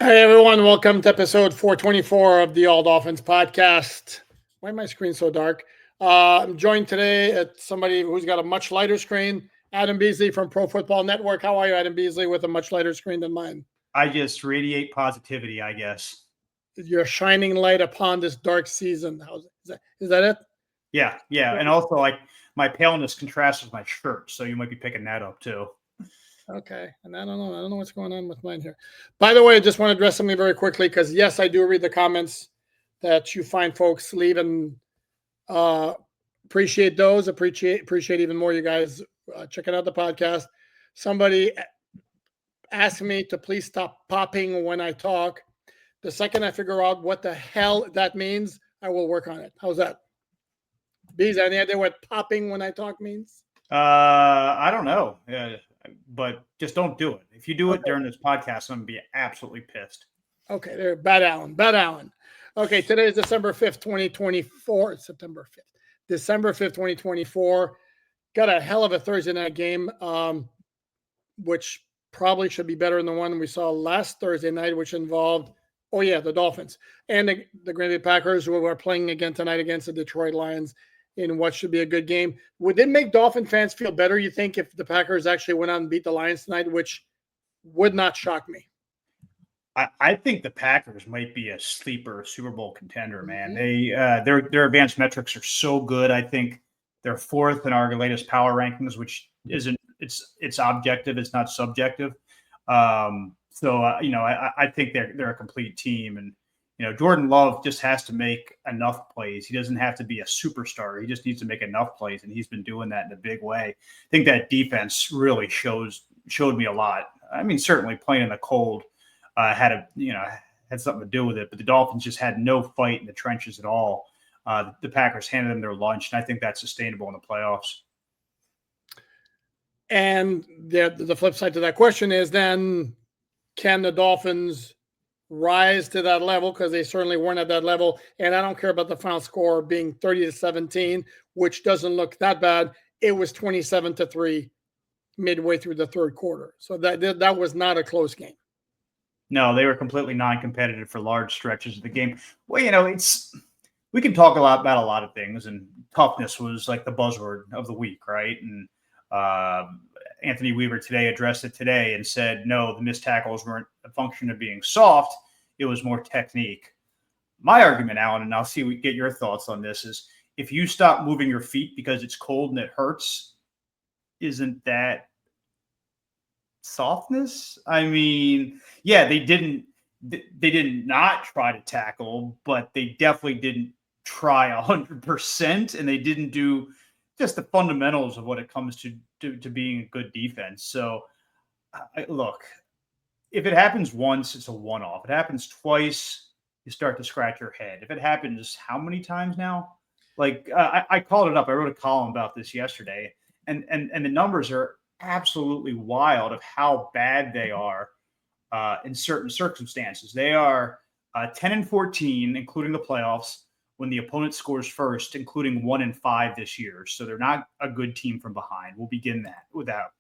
Hey everyone, welcome to episode 424 of the All Dolphins podcast. Why is my screen so dark? I'm joined today at somebody who's got a much lighter screen, Adam Beasley from Pro Football Network. How are you, Adam Beasley, with a much lighter screen than mine? I just radiate positivity, I guess. You're shining light upon this dark season. Is that it? Yeah. And also, like, my paleness contrasts with my shirt, so you might be picking that up too. Okay, and I don't know what's going on with mine here. By the way, I just want to address something very quickly because yes, I do read the comments that you find folks leave, and appreciate those. Appreciate even more you guys checking out the podcast. Somebody asked me to please stop popping when I talk. The second I figure out what the hell that means, I will work on it. How's that? Bees, any idea what popping when I talk means? I don't know. But just don't do it. If you do it during this podcast, I'm going to be absolutely pissed. Okay, there, Bad Allen. Okay, today is December 5th, 2024. September 5th. December 5th, 2024. Got a hell of a Thursday night game, which probably should be better than the one we saw last Thursday night, which involved, the Dolphins and the Green Bay Packers, who are playing again tonight against the Detroit Lions in what should be a good game. Would it make Dolphin fans feel better, you think, if the Packers actually went out and beat the Lions tonight, which would not shock me? I think the Packers might be a sleeper Super Bowl contender, man. Mm-hmm. Their advanced metrics are so good. I think they're fourth in our latest power rankings, which isn't it's objective, it's not subjective. I think they're a complete team, and Jordan Love just has to make enough plays. He doesn't have to be a superstar. He just needs to make enough plays, and he's been doing that in a big way. I think that defense really showed me a lot. I mean, certainly playing in the cold had something to do with it, but the Dolphins just had no fight in the trenches at all. The Packers handed them their lunch, and I think that's sustainable in the playoffs. And the flip side to that question is then, can the Dolphins rise to that level? Because they certainly weren't at that level. And I don't care about the final score being 30-17, which doesn't look that bad. It was 27-3 midway through the third quarter. So that was not a close game. No, they were completely non-competitive for large stretches of the game. Well, we can talk about a lot of things, and toughness was like the buzzword of the week, right? And Anthony Weaver today addressed it today and said, no, the missed tackles weren't a function of being soft. It was more technique. My argument, Alan, and I'll see we get your thoughts on this, is if you stop moving your feet because it's cold and it hurts, isn't that softness? I mean, yeah, they did not try to tackle, but they definitely didn't try 100%, and they didn't do just the fundamentals of what it comes to being a good defense. So, look, if it happens once, it's a one-off. If it happens twice, you start to scratch your head. If it happens how many times now? Like, I called it up. I wrote a column about this yesterday, and the numbers are absolutely wild of how bad they are in certain circumstances. They are 10-14, including the playoffs, when the opponent scores first, including 1-5 this year. So they're not a good team from behind. We'll begin with that.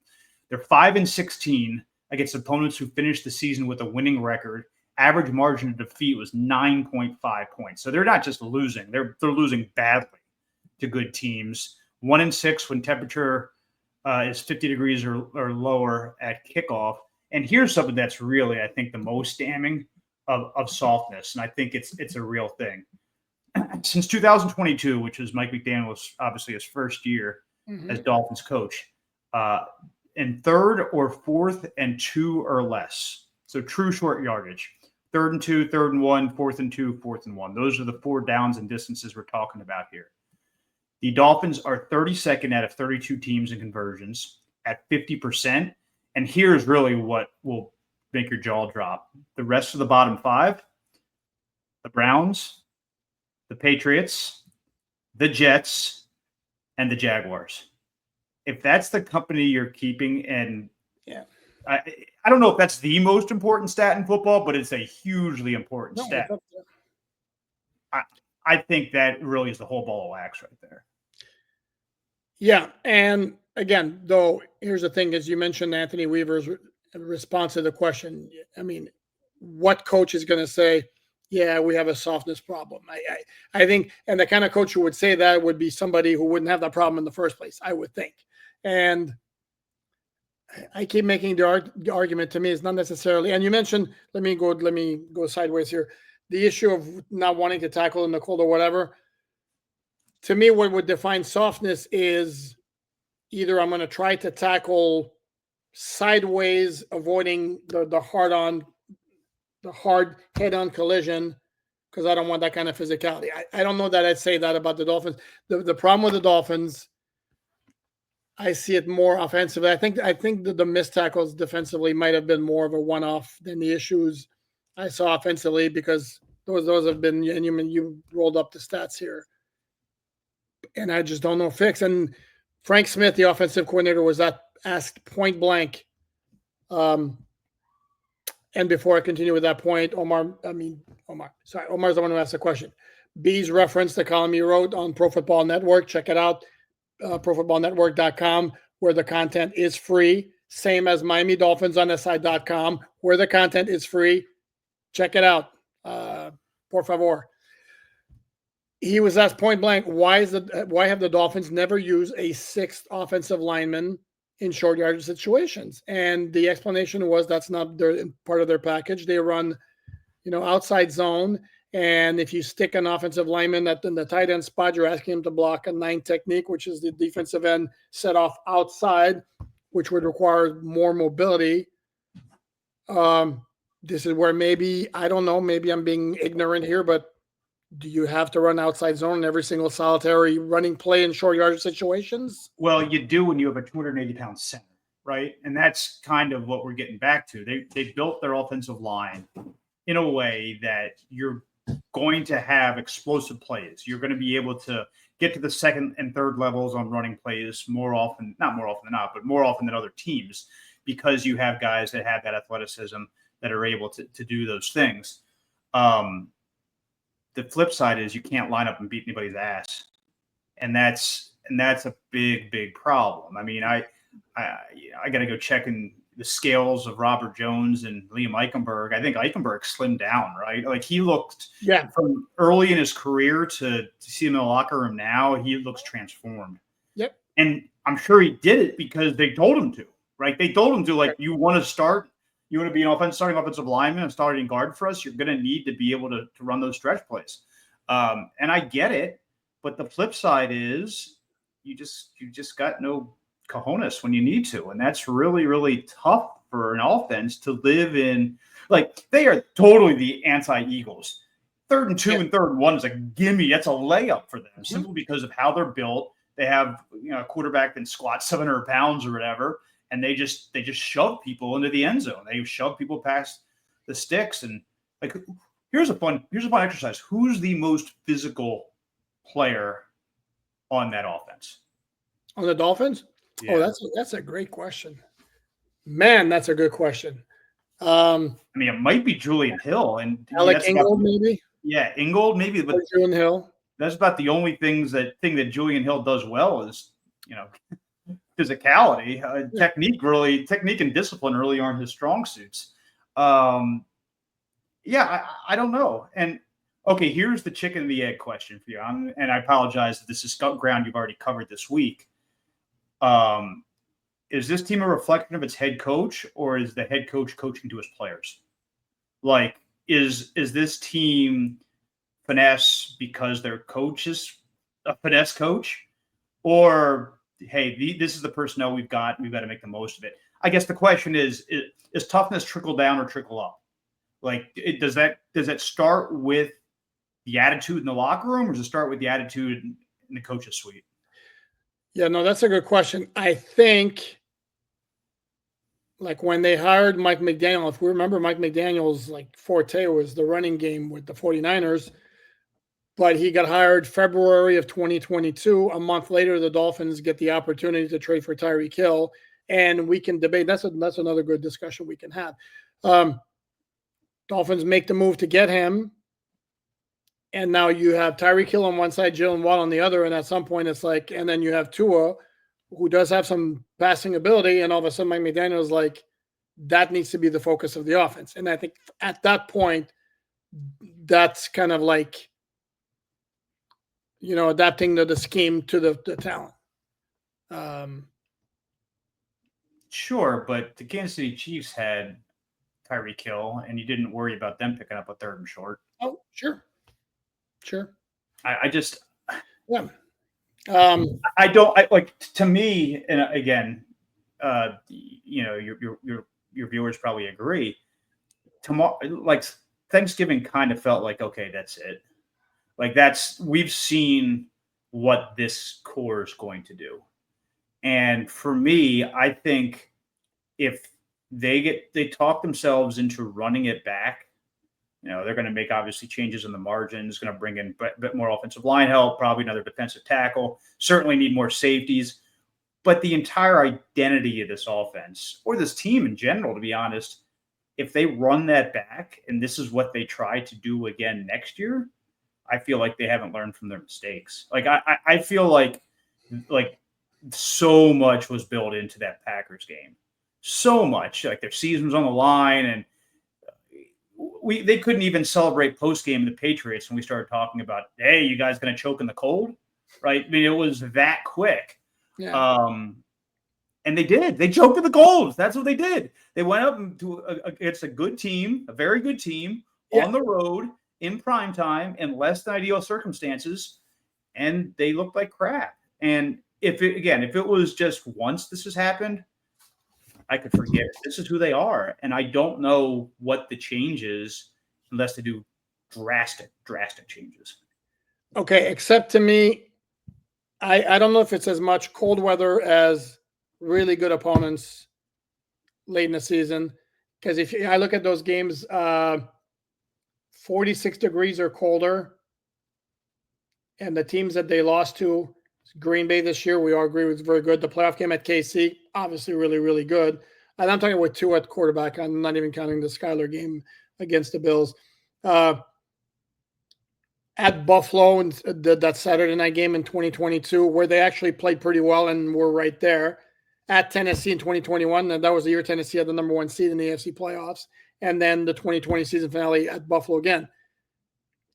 They're 5-16 against opponents who finished the season with a winning record. Average margin of defeat was 9.5 points. So they're not just losing; they're losing badly to good teams. 1-6 when temperature is 50 degrees or lower at kickoff. And here's something that's really, I think, the most damning of softness, and I think it's a real thing. Since 2022, which was Mike McDaniel's obviously his first year as Dolphins coach, in third or fourth and 2 or less. So true short yardage, 3rd and 2, 3rd and 1, 4th and 2, 4th and 1. Those are the 4 downs and distances we're talking about here. The Dolphins are 32nd out of 32 teams in conversions at 50%. And here's really what will make your jaw drop. The rest of the bottom 5, the Browns, the Patriots, the Jets, and the Jaguars. If that's the company you're keeping, and I don't know if that's the most important stat in football, but it's a hugely important stat. I think that really is the whole ball of wax right there. Yeah, and again, though, here's the thing: as you mentioned, Anthony Weaver's response to the question. I mean, what coach is going to say, yeah, we have a softness problem. I think, and the kind of coach who would say that would be somebody who wouldn't have that problem in the first place, I would think. And I keep making the argument, to me, is not necessarily, and you mentioned, let me go sideways here. The issue of not wanting to tackle in the cold or whatever. To me, what would define softness is either I'm going to try to tackle sideways, avoiding the hard head-on collision, because I don't want that kind of physicality. I don't know that I'd say that about the Dolphins. The problem with the Dolphins, I see it more offensively. I think that the missed tackles defensively might have been more of a one-off than the issues I saw offensively, because those have been, and you rolled up the stats here, and I just don't know fix. And Frank Smith, the offensive coordinator, was asked point blank. And before I continue with that point, Omar's the one who asked the question. B's referenced the column you wrote on Pro Football Network. Check it out, profootballnetwork.com, where the content is free. Same as Miami Dolphins on SI.com, where the content is free. Check it out. Por favor. He was asked point blank, why have the Dolphins never used a sixth offensive lineman in short yardage situations? And the explanation was that's not part of their package. They run, outside zone. And if you stick an offensive lineman in the tight end spot, you're asking him to block a 9 technique, which is the defensive end set off outside, which would require more mobility. This is where maybe, I don't know, maybe I'm being ignorant here, but do you have to run outside zone in every single solitary running play in short yardage situations? Well, you do when you have a 280-pound center, right? And that's kind of what we're getting back to. They built their offensive line in a way that you're going to have explosive plays. You're going to be able to get to the second and third levels on running plays not more often than not, but more often than other teams, because you have guys that have that athleticism that are able to do those things. The flip side is you can't line up and beat anybody's ass. And that's a big, big problem. I mean, I got to go checking the scales of Robert Jones and Liam Eichenberg. I think Eichenberg slimmed down, right? Like he looked from early in his career to see him in the locker room now, he looks transformed. Yep. And I'm sure he did it because they told him to, right? They told him to, like, you want to be an starting offensive lineman and starting guard for us, you're going to need to be able to run those stretch plays. And I get it, but the flip side is you just got no cojones when you need to. And that's really, really tough for an offense to live in. Like, they are totally the anti-Eagles. 3rd and 2 and 3rd and 1 is a gimme. That's a layup for them, simply because of how they're built. They have a quarterback that squats 700 pounds or whatever. And they just shove people into the end zone. They shove people past the sticks. And like, here's a fun exercise. Who's the most physical player on that offense? On the Dolphins? Yeah. Oh, that's a great question. Man, that's a good question. I mean, it might be Julian Hill and Alec Ingold, maybe. Yeah, Ingold, maybe. But Julian Hill. That's about the only thing that Julian Hill does well is, physicality. Technique and discipline really aren't his strong suits. I don't know. And okay, here's the chicken and the egg question for you. And I apologize that this is ground you've already covered this week. Is this team a reflection of its head coach, or is the head coach coaching to his players? Like, is this team finesse because their coach is a finesse coach, or hey, this is the personnel we've got to make the most of it? I guess the question is toughness trickle down or trickle up? Like, does that start with the attitude in the locker room, or does it start with the attitude in the coach's suite? Yeah, no, that's a good question. I think, like, when they hired Mike McDaniel, if we remember, Mike McDaniel's forte was the running game with the 49ers, but he got hired February of 2022. A month later, the Dolphins get the opportunity to trade for Tyreek Hill, and we can debate. That's another good discussion we can have. Dolphins make the move to get him, and now you have Tyreek Hill on one side, Jalen Waddle on the other, and at some point it's like, and then you have Tua, who does have some passing ability, and all of a sudden Mike McDaniel's like, that needs to be the focus of the offense. And I think at that point, that's kind of like, adapting the scheme to the talent. Sure, but the Kansas City Chiefs had Tyreek Hill, and you didn't worry about them picking up a third and short. Oh, sure. I just, Yeah. I don't like, to me, and again, your viewers probably agree. Tomorrow, like Thanksgiving, kind of felt like, okay, that's it. Like we've seen what this core is going to do, and for me, I think if they talk themselves into running it back, they're going to make obviously changes in the margins, going to bring in a bit more offensive line help, probably another defensive tackle, certainly need more safeties. But the entire identity of this offense, or this team in general, to be honest, if they run that back and this is what they try to do again next year, I feel like they haven't learned from their mistakes. Like I feel like so much was built into that Packers game. So much. Like their season was on the line, and they couldn't even celebrate post game the Patriots when we started talking about, hey, you guys going to choke in the cold, right? I mean, it was that quick. Yeah. And they did. They choked in the cold. That's what they did. They went up against a good team, a very good team, on the road in prime time in less than ideal circumstances, and they looked like crap. And if it was just once this has happened, I could forget. This is who they are. And I don't know what the change is unless they do drastic changes. Okay, except to me, I don't know if it's as much cold weather as really good opponents late in the season. Because if I look at those games, 46 degrees or colder, and the teams that they lost to, Green Bay this year, we all agree was very good. The playoff game at KC, obviously really, really good. And I'm talking with two at quarterback. I'm not even counting the Skyler game against the Bills. At Buffalo and that Saturday night game in 2022, where they actually played pretty well and were right there. At Tennessee in 2021, and that was the year Tennessee had the number 1 seed in the AFC playoffs. And then the 2020 season finale at Buffalo again.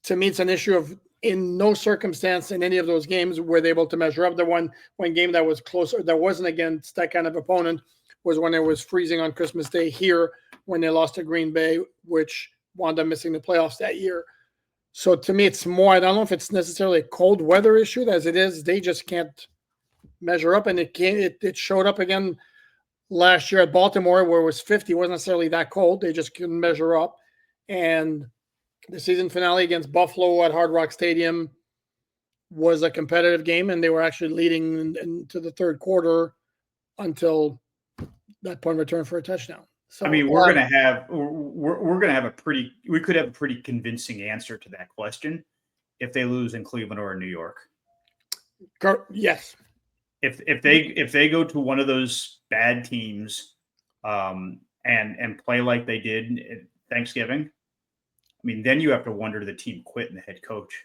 To me, it's an issue of in no circumstance in any of those games were they able to measure up. The one game that was closer, that wasn't against that kind of opponent, was when it was freezing on Christmas Day here when they lost to Green Bay, which wound up missing the playoffs that year. So to me, it's more, I don't know if it's necessarily a cold weather issue as it is. They just can't measure up, and it showed up again last year at Baltimore where it was 50. It wasn't necessarily that cold. They just couldn't measure up. And the season finale against Buffalo at Hard Rock Stadium was a competitive game, and they were actually leading into the third quarter until that punt return for a touchdown. So, I mean, we could have a pretty convincing answer to that question if they lose in Cleveland or in New York. Yes. If they go to one of those bad teams, and play like they did at Thanksgiving, I mean, then you have to wonder, the team quit and the head coach.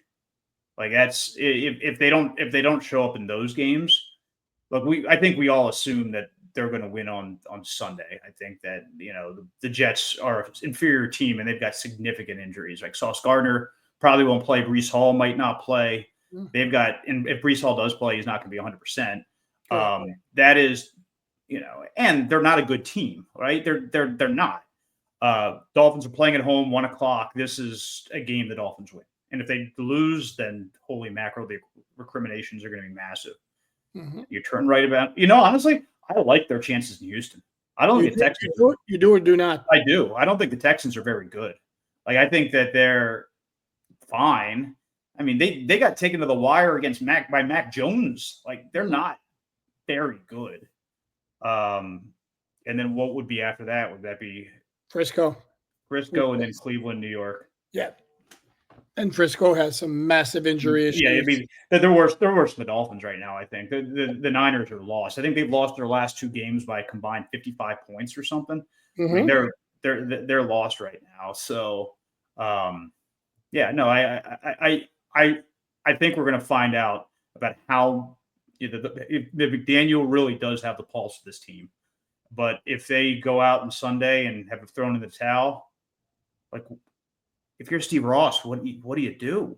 Like that's if they don't show up in those games. Look, I think we all assume that they're going to win on Sunday. I think that the Jets are an inferior team and they've got significant injuries. Like Sauce Gardner probably won't play. Breece Hall might not play. They've got, and if Breece Hall does play, he's not going to be 100%. That is, and they're not a good team, right? They're not. Dolphins are playing at home, 1:00. This is a game the Dolphins win. And if they lose, then holy mackerel, the recriminations are going to be massive. Mm-hmm. You turn right about, honestly, I like their chances in Houston. I don't think the Texans. You do or do not? I do. I don't think the Texans are very good. Like, I think that they're fine. I mean, they got taken to the wire against Mac Jones. Like, they're not very good. And then what would be after that? Would that be Frisco, and then Cleveland, New York? Yeah. And Frisco has some massive injury issues. Yeah, I mean, they're worse than the Dolphins right now, I think. The Niners are lost. I think they've lost their last 2 games by a combined 55 points or something. Mm-hmm. I mean, they're lost right now. So, yeah, no, I think we're going to find out about how if McDaniel really does have the pulse of this team. But if they go out on Sunday and have thrown in the towel, like if you're Steve Ross, what do you do?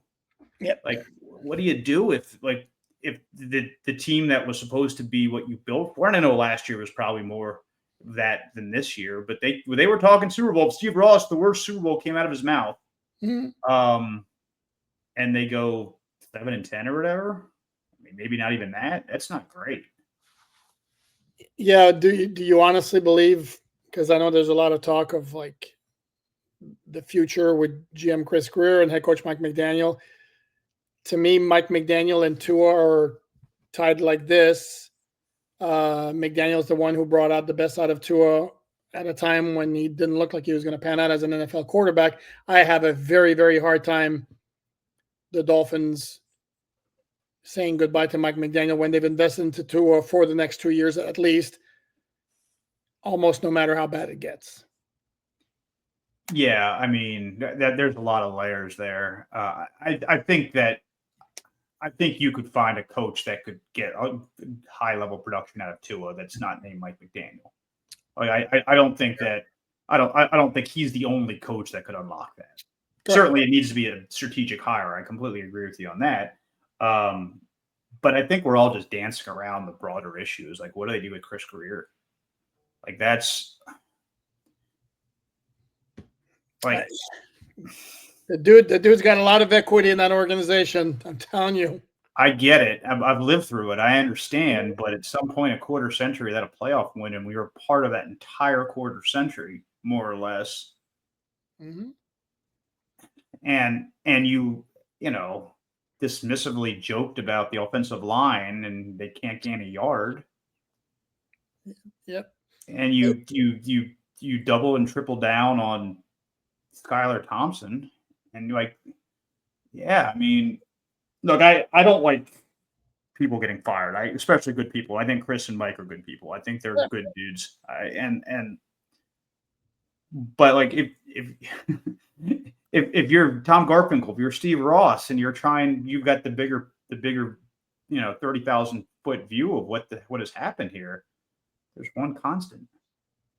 Yep. Like, what do you do if the team that was supposed to be what you built for? And I know last year was probably more that than this year, but they were talking Super Bowl. Steve Ross, the worst Super Bowl came out of his mouth. Mm-hmm. And they go 7-10 or whatever. I mean, maybe not even that. That's not great. Yeah. Do you honestly believe? Because I know there's a lot of talk of like the future with GM Chris Greer and head coach Mike McDaniel. To me, Mike McDaniel and Tua are tied like this. McDaniel's the one who brought out the best out of Tua at a time when he didn't look like he was going to pan out as an NFL quarterback. I have a very, very hard time the Dolphins saying goodbye to Mike McDaniel when they've invested into Tua for the next 2 years at least, almost no matter how bad it gets. Yeah, I mean, there's a lot of layers there. I think you could find a coach that could get a high level production out of Tua that's not named Mike McDaniel. I don't think that I don't think he's the only coach that could unlock that. Correct. Certainly, it needs to be a strategic hire. I completely agree with you on that. But I think we're all just dancing around the broader issues. Like, what do they do with Chris Greer? Like, that's like the dude's got a lot of equity in that organization. I'm telling you. I get it. I've lived through it. I understand. But at some point, a quarter century, that a playoff win, and we were part of that entire quarter century, more or less. Mm-hmm. And you dismissively joked about the offensive line and they can't gain a yard. Yep. And you double and triple down on Skylar Thompson, and I mean, look, I don't like people getting fired. Especially good people. I think Chris and Mike are good people. I think they're good dudes. But like if you're Tom Garfinkel, if you're Steve Ross, and you've got the bigger 30,000 foot view of what has happened here. There's one constant.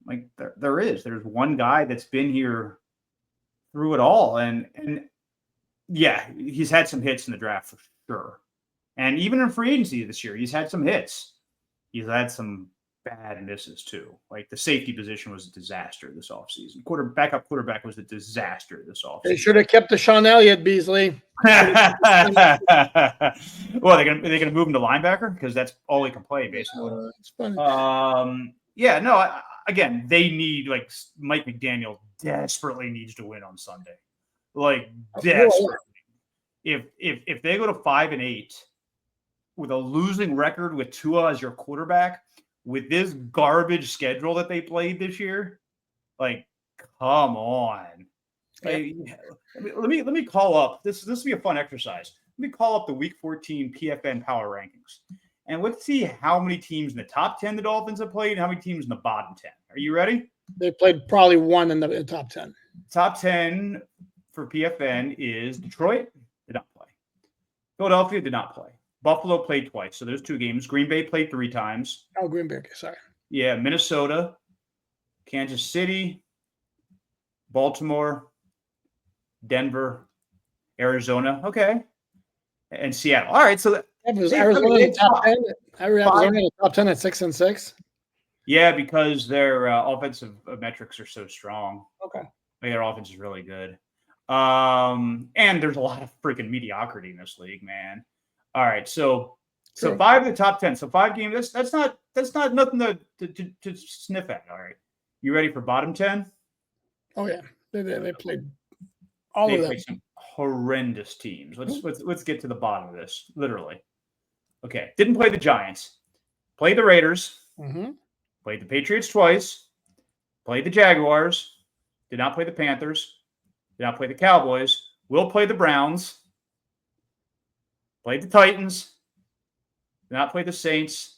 Like there's one guy that's been here through it all, and yeah, he's had some hits in the draft for sure, and even in free agency this year, he's had some hits. He's had some bad misses too. Like the safety position was a disaster this offseason. Backup quarterback was a disaster this offseason. They should have kept the Sean Elliott, Beasley. Well, they're gonna move him to linebacker because that's all he can play basically. It's funny. Yeah, no. Again, they need Mike McDaniel desperately needs to win on Sunday, desperately. If they go to 5-8 with a losing record with Tua as your quarterback, with this garbage schedule that they played this year, come on. Let me call up this. This will be a fun exercise. Let me call up the Week 14 PFN Power Rankings, and let's see how many teams in the top 10 the Dolphins have played and how many teams in the bottom 10. Are you ready? They played probably one in the top 10. Top 10 for PFN is Detroit, did not play. Philadelphia did not play. Buffalo played twice, so there's 2 games. Green Bay played 3 times. Oh, Green Bay, sorry. Yeah, Minnesota, Kansas City, Baltimore, Denver, Arizona, okay, and Seattle. All right, so that was Arizona in the top 10. Arizona in the top 10 at 6-6. Yeah, because their offensive metrics are so strong. Okay, their offense is really good, and there's a lot of freaking mediocrity in this league, man. All right, so 5 of the top 10, so 5 games. That's not nothing to sniff at. All right, you ready for bottom 10? Oh yeah, they played all of them. Played some horrendous teams. Let's get to the bottom of this. Literally, okay. Didn't play the Giants. Played the Raiders. Mm-hmm. Played the Patriots twice. Played the Jaguars. Did not play the Panthers. Did not play the Cowboys. Will play the Browns. Played the Titans. Did not play the Saints.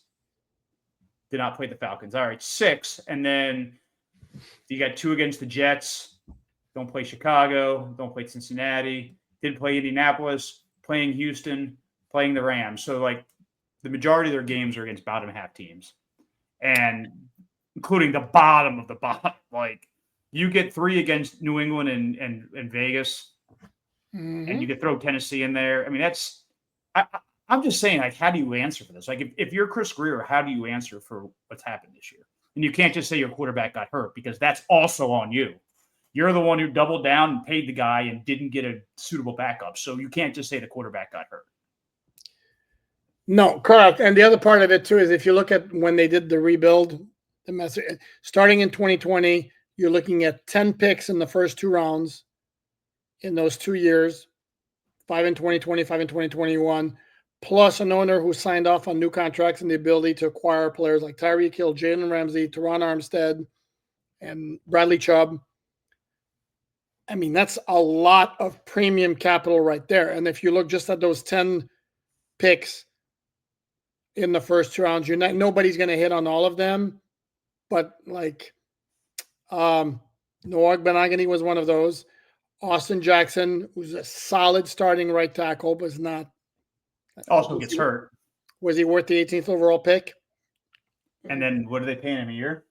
Did not play the Falcons. All right, 6. And then you got 2 against the Jets. Don't play Chicago. Don't play Cincinnati. Didn't play Indianapolis. Playing Houston. Playing the Rams. So, the majority of their games are against bottom half teams. And including the bottom of the bottom. Like, you get 3 against New England and Vegas, and you could throw Tennessee in there. I mean, that's I'm just saying, like, how do you answer for this? Like, if you're Chris Greer, how do you answer for what's happened this year? And you can't just say your quarterback got hurt, because that's also on you. You're the one who doubled down and paid the guy and didn't get a suitable backup. So you can't just say the quarterback got hurt. No, correct. And the other part of it too is if you look at when they did the rebuild, the message starting in 2020, you're looking at 10 picks in the first 2 rounds in those 2 years, 5 in 2020, 5 in 2021, plus an owner who signed off on new contracts and the ability to acquire players like Tyreek Hill, Jalen Ramsey, Teron Armstead, and Bradley Chubb. I mean, that's a lot of premium capital right there. And if you look just at those 10 picks in the first 2 rounds, nobody's going to hit on all of them. But like Noah Benagany was one of those. Austin Jackson, who's a solid starting right tackle, was not. Also gets hurt. Was he worth the 18th overall pick? And then what are they paying him a year?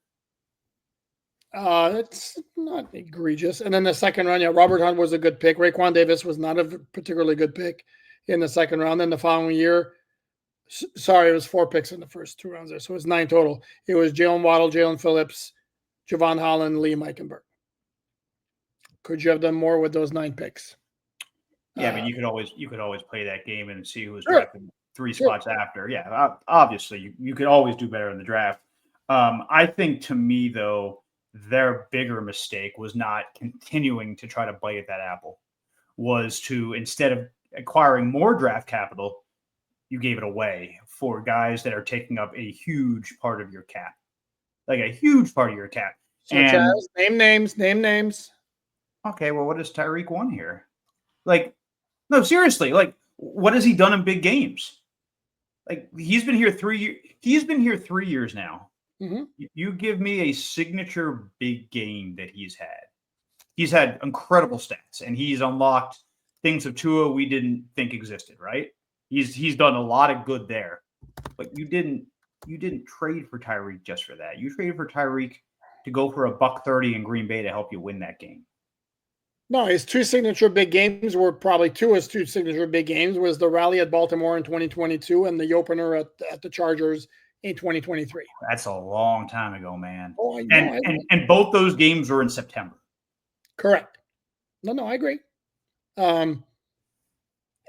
It's not egregious. And then the second round, yeah, Robert Hunt was a good pick. Raekwon Davis was not a particularly good pick in the second round. Then the following year, it was 4 picks in the first 2 rounds there. So it was 9 total. It was Jalen Waddle, Jalen Phillips, Javon Holland, Liam Eichenberg. Could you have done more with those 9 picks? Yeah, but you could always play that game and see who was drafted 3 spots after. Yeah, obviously you could always do better in the draft. I think, to me, though, their bigger mistake was not continuing to try to bite at that apple. Was to, instead of acquiring more draft capital, you gave it away for guys that are taking up a huge part of your cap. Like a huge part of your cap. Such as, name names. Okay, well, what has Tyreek won here? Like, no, seriously, like, what has he done in big games? Like, he's been here 3 years. He's been here 3 years now. Mm-hmm. You give me a signature big game that he's had. He's had incredible stats, and he's unlocked things of Tua we didn't think existed, right? He's done a lot of good there. But you didn't trade for Tyreek just for that. You traded for Tyreek to go for $130 in Green Bay to help you win that game. No, his 2 signature big games were probably 2 signature big games was the rally at Baltimore in 2022 and the opener at the Chargers in 2023. That's a long time ago, man. Oh, I know. And both those games were in September. Correct. No, I agree. And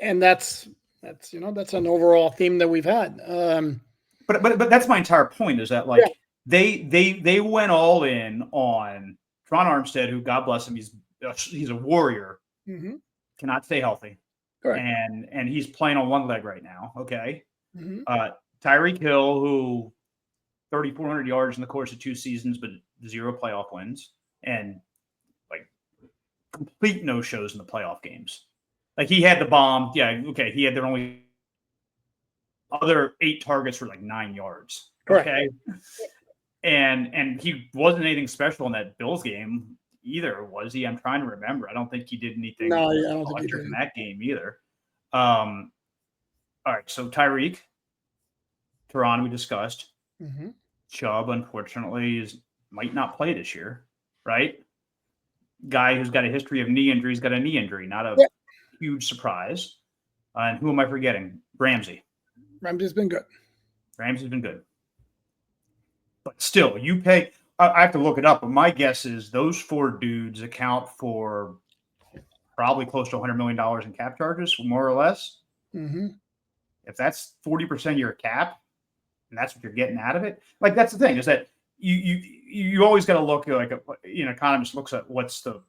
that's an overall theme that we've had. But that's my entire point, is that, like, they went all in on Teron Armstead, who, God bless him, he's a warrior, cannot stay healthy. Correct. And he's playing on one leg right now. Okay. Mm-hmm. Tyreek Hill, who 3,400 yards in the course of 2 seasons, but 0 playoff wins, and like complete no-shows in the playoff games. Like, he had the bomb. Yeah. Okay. He had their only other 8 targets for like 9 yards. Correct. Okay. And he wasn't anything special in that Bills game either, was he? I'm trying to remember. I don't think he did anything electric in that game either. All right, so Tyreek, Teron, we discussed. Mm-hmm. Chubb, unfortunately, might not play this year, right? Guy who's got a history of knee injuries got a knee injury, not a huge surprise. And who am I forgetting? Ramsey. Ramsey's been good. But still, you pay. I have to look it up, but my guess is those 4 dudes account for probably close to $100 million in cap charges, more or less. Mm-hmm. If that's 40% of your cap, and that's what you're getting out of it, like, that's the thing, is that you always got to look, like, an economist looks at what's the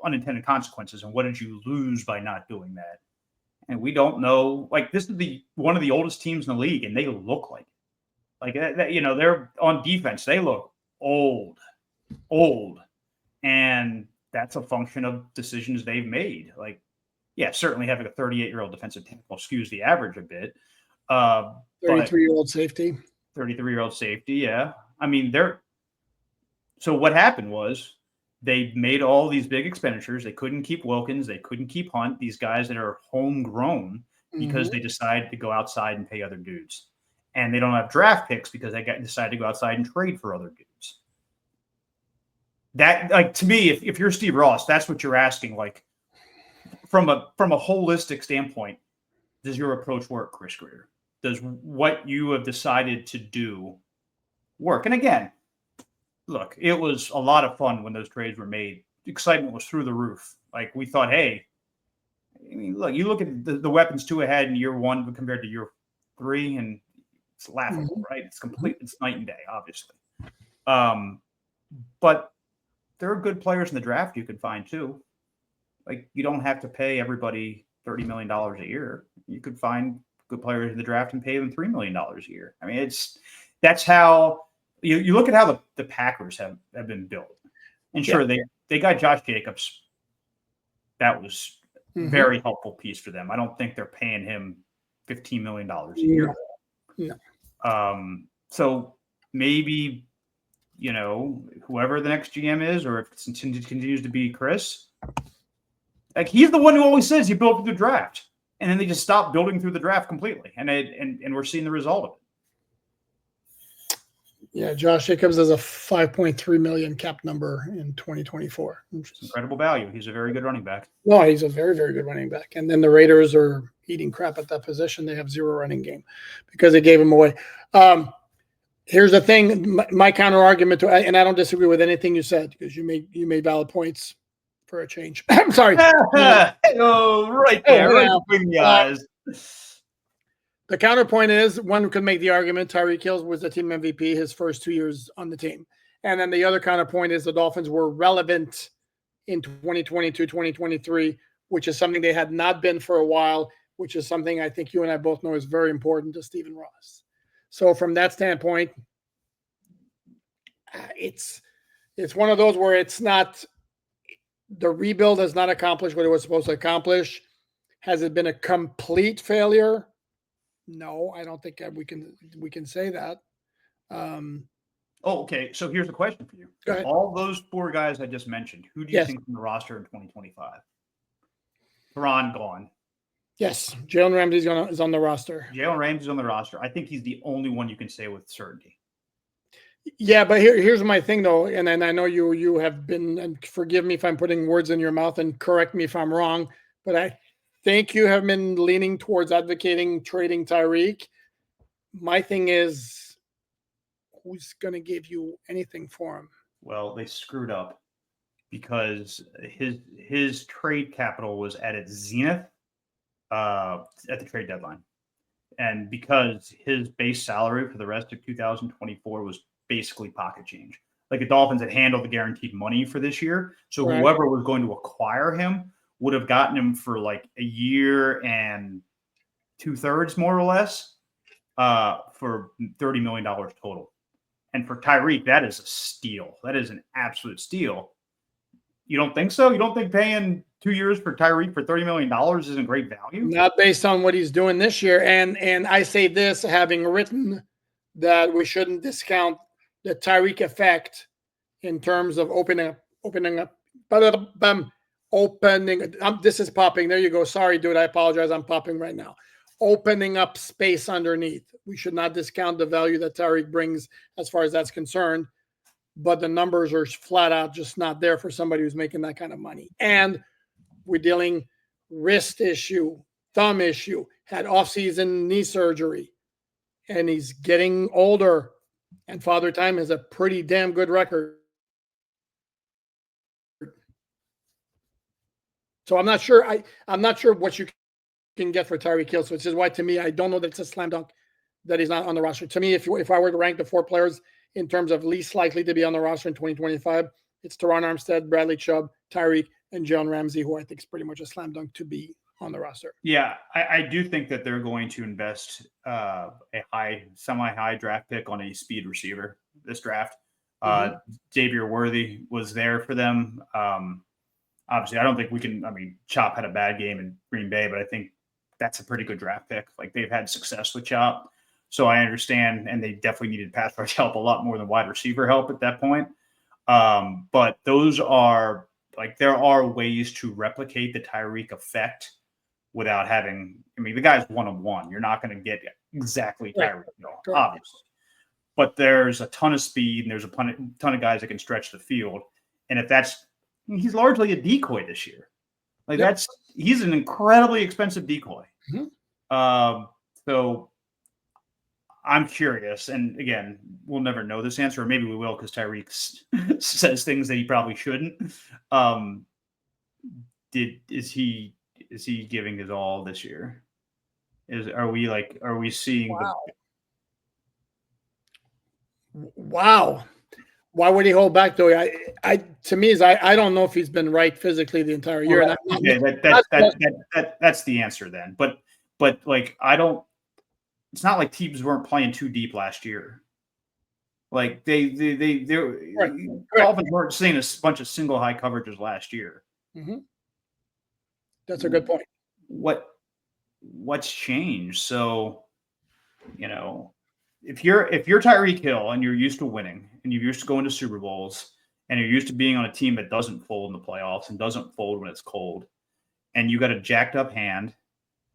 unintended consequences and what did you lose by not doing that. And we don't know. Like, this is one of the oldest teams in the league, and they look like that, they're on defense. They look old, and that's a function of decisions they've made. Like, yeah, certainly having a 38-year-old defensive tackle skews the average a bit. 33-year-old safety. 33-year-old safety, yeah. I mean, so what happened was they made all these big expenditures. They couldn't keep Wilkins. They couldn't keep Hunt, these guys that are homegrown, because they decided to go outside and pay other dudes. and they don't have draft picks because they decided to go outside and trade for other dudes. That, like, to me, if you're Steve Ross, that's what you're asking. Like, from a holistic standpoint, does your approach work, Chris Greer? Does what you have decided to do work? And again, look, it was a lot of fun when those trades were made. Excitement was through the roof. Like, we thought, hey, I mean, look, you look at the weapons 2 ahead in year 1 compared to year 3, and it's laughable, right? It's it's night and day, obviously. But there are good players in the draft you can find too. Like, you don't have to pay everybody $30 million a year. You could find good players in the draft and pay them $3 million a year. I mean, that's how you look at how the Packers have been built. And sure, they got Josh Jacobs. That was a very helpful piece for them. I don't think they're paying him $15 million a year. No. So maybe, you know, whoever the next GM is, or if it continues to be Chris, like, he's the one who always says you build through the draft, and then they just stop building through the draft completely, and we're seeing the result of it. Yeah, Josh Jacobs has a $5.3 million cap number in 2024. Incredible value. He's a very good running back. No, he's a very, very good running back. And then the Raiders are eating crap at that position. They have 0 running game because they gave him away. Here's the thing, my counter argument to, and I don't disagree with anything you said because you made valid points for a change. I'm sorry. Oh, right there, right between the eyes. The counterpoint is, one could make the argument Tyreek Hill was the team MVP his first 2 years on the team. And then the other counterpoint is the Dolphins were relevant in 2022, 2023, which is something they had not been for a while, which is something I think you and I both know is very important to Stephen Ross. So from that standpoint, it's one of those where it's not, the rebuild has not accomplished what it was supposed to accomplish. Has it been a complete failure? No, I don't think we can say that. Okay. So here's a question for you. Go ahead. All those 4 guys I just mentioned, who do you think from the roster in 2025? Teron gone. Yes, Jalen Ramsey is on the roster. Jalen Ramsey's on the roster. I think he's the only one you can say with certainty. Yeah, but here's my thing though, and I know you have been, and forgive me if I'm putting words in your mouth, and correct me if I'm wrong, but I think you have been leaning towards advocating trading Tyreek. My thing is, who's going to give you anything for him? Well, they screwed up because his trade capital was at its zenith at the trade deadline. And because his base salary for the rest of 2024 was basically pocket change. Like, the Dolphins had handled the guaranteed money for this year. So whoever was going to acquire him would have gotten him for like a year and 2/3, more or less, for $30 million total. And for Tyreek, that is a steal. That is an absolute steal. You don't think so? You don't think paying 2 years for Tyreek for $30 million isn't great value? Not based on what he's doing this year. And I say this having written that we shouldn't discount the Tyreek effect in terms of opening up. This is popping. There you go. Sorry, dude. I apologize. I'm popping right now. Opening up space underneath. We should not discount the value that Tyreek brings as far as that's concerned. But the numbers are flat out just not there for somebody who's making that kind of money. And we're dealing wrist issue, thumb issue, had off-season knee surgery, and he's getting older. And Father Time has a pretty damn good record. So I'm not sure. I'm not sure what you can get for Tyreek Hill. So this is why, to me, I don't know that it's a slam dunk that he's not on the roster. To me, if I were to rank the 4 players in terms of least likely to be on the roster in 2025, it's Teron Armstead, Bradley Chubb, Tyreek, and Jalen Ramsey, who I think is pretty much a slam dunk to be on the roster. Yeah, I do think that they're going to invest a semi-high draft pick on a speed receiver this draft. Xavier Worthy was there for them. Obviously, I don't think we can. I mean, Chop had a bad game in Green Bay, but I think that's a pretty good draft pick. Like, they've had success with Chop, so I understand, and they definitely needed pass rush help a lot more than wide receiver help at that point. But those are, like, there are ways to replicate the Tyreek effect without having. I mean, the guy's 1-on-1. You're not going to get exactly Tyreek Hill, obviously. But there's a ton of speed, and there's a ton of guys that can stretch the field. And if he's largely a decoy this year. Like he's an incredibly expensive decoy. So I'm curious, and again, we'll never know this answer, or maybe we will because Tyreek says things that he probably shouldn't. Is he giving his all this year? Are we seeing Wow. Why would he hold back though? To me, I don't know if he's been right physically the entire year. Well, that's the answer then. But like I don't. It's not like teams weren't playing too deep last year. Like Dolphins weren't seeing a bunch of single high coverages last year. Mm-hmm. That's a good point. What's changed? So, if you're Tyreek Hill and you're used to winning and you're used to going to Super Bowls and you're used to being on a team that doesn't fold in the playoffs and doesn't fold when it's cold, and you got a jacked up hand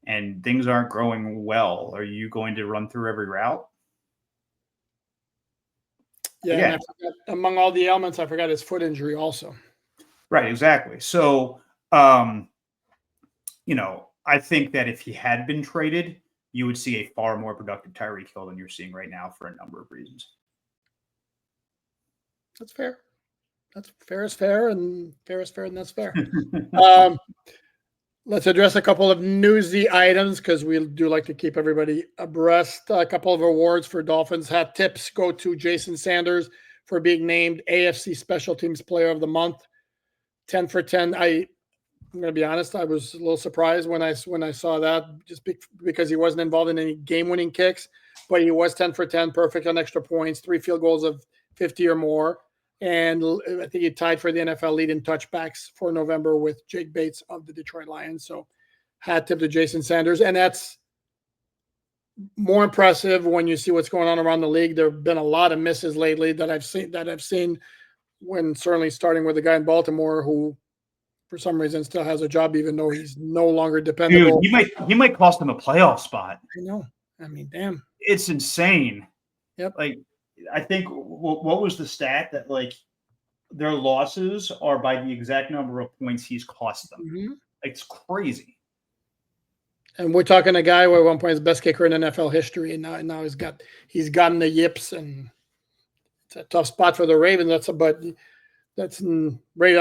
and things aren't growing well, are you going to run through every route? Yeah. And among all the elements, I forgot his foot injury also. Right, exactly. So, I think that if he had been traded, you would see a far more productive Tyreek Hill than you're seeing right now for a number of reasons. That's fair. That's fair is fair, and fair is fair, and that's fair. Let's address a couple of newsy items because we do like to keep everybody abreast. A couple of awards for Dolphins hat tips go to Jason Sanders for being named AFC Special Teams Player of the Month. 10 for 10. I'm going to be honest, I was a little surprised when I saw that, just because he wasn't involved in any game-winning kicks, but he was 10 for 10, perfect on extra points, 3 field goals of 50 or more. And I think he tied for the NFL lead in touchbacks for November with Jake Bates of the Detroit Lions. So hat tip to Jason Sanders. And that's more impressive when you see what's going on around the league. There have been a lot of misses lately that I've seen when certainly starting with the guy in Baltimore who for some reason still has a job, even though he's no longer dependable. Dude, he might cost him a playoff spot. I know. I mean, damn. It's insane. Yep. Like, I think what was the stat that like their losses are by the exact number of points he's cost them. Mm-hmm. It's crazy. And we're talking a guy who at one point is the best kicker in NFL history, and now he's gotten the yips, and it's a tough spot for the Ravens. I'm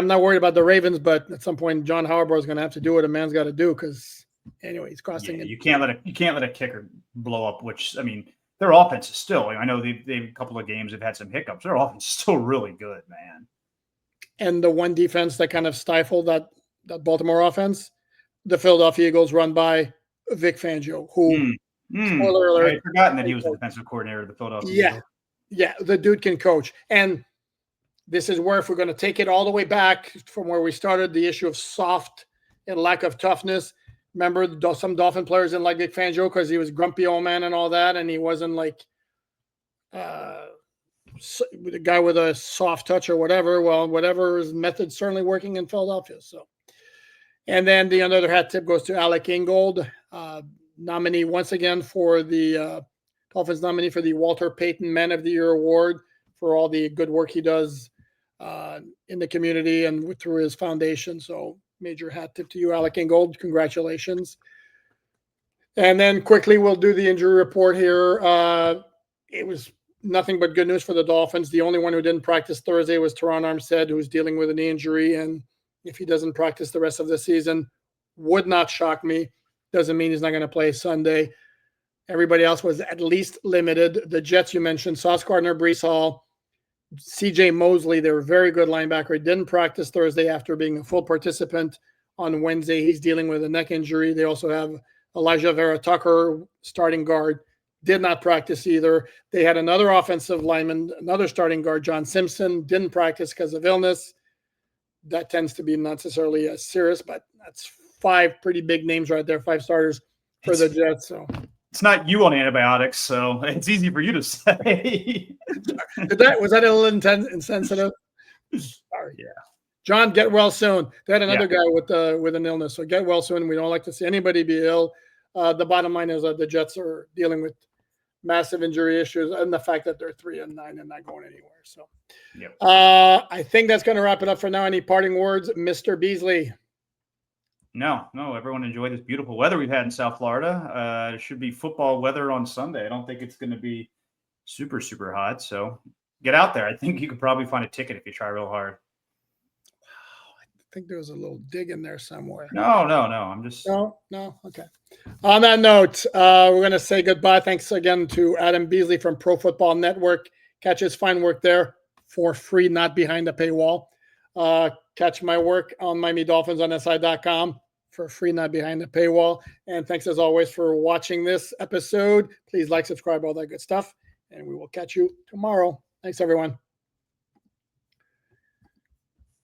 not worried about the Ravens, but at some point John Harbaugh is going to have to do what a man's got to do because anyway, he's costing it. You can't let a kicker blow up. Which I mean, their offense is still. I know they've a couple of games have had some hiccups. Their offense is still really good, man. And the one defense that kind of stifled that Baltimore offense, the Philadelphia Eagles, run by Vic Fangio, who spoiler alert, I had forgotten that he was the defensive coordinator of the Philadelphia Eagles. Yeah, the dude can coach. And this is where, if we're going to take it all the way back from where we started, the issue of soft and lack of toughness. Remember, some Dolphin players didn't like Vic Fangio because he was grumpy old man and all that, and he wasn't like the guy with a soft touch or whatever. Well, whatever his method certainly working in Philadelphia. So, and then the other hat tip goes to Alec Ingold, nominee once again for the Dolphins nominee for the Walter Payton Man of the Year Award for all the good work he does in the community and through his foundation. So major hat tip to you, Alec Ingold. Congratulations. And then quickly, we'll do the injury report here. It was nothing but good news for the Dolphins. The only one who didn't practice Thursday was Teron Armstead, who's dealing with a knee injury. And if he doesn't practice the rest of the season, would not shock me. Doesn't mean he's not going to play Sunday. Everybody else was at least limited. The Jets you mentioned, Sauce Gardner, Breece Hall, CJ Mosley, they were very good linebacker. He didn't practice Thursday after being a full participant on Wednesday. He's dealing with a neck injury. They also have Elijah Vera Tucker, starting guard, did not practice either. They had another offensive lineman, another starting guard, John Simpson, didn't practice because of illness. That tends to be not necessarily as serious, but that's 5 pretty big names right there, 5 starters for the Jets. So it's not you on antibiotics, so it's easy for you to say. Was that a little insensitive? Sorry. Yeah. John, get well soon. They had another Yeah. guy with an illness, so get well soon. We don't like to see anybody be ill. The bottom line is that the Jets are dealing with massive injury issues and the fact that they're 3-9 and not going anywhere. So, Yep. I think that's going to wrap it up for now. Any parting words, Mr. Beasley? No. Everyone enjoy this beautiful weather we've had in South Florida. It should be football weather on Sunday. I don't think it's going to be super, super hot. So get out there. I think you could probably find a ticket if you try real hard. I think there was a little dig in there somewhere. No. I'm just No. Okay. On that note, we're going to say goodbye. Thanks again to Adam Beasley from Pro Football Network. Catch his fine work there for free, not behind the paywall. Catch my work on Miami Dolphins on SI.com for free, not behind the paywall. And thanks as always for watching this episode. Please like, subscribe, all that good stuff. And we will catch you tomorrow. Thanks, everyone.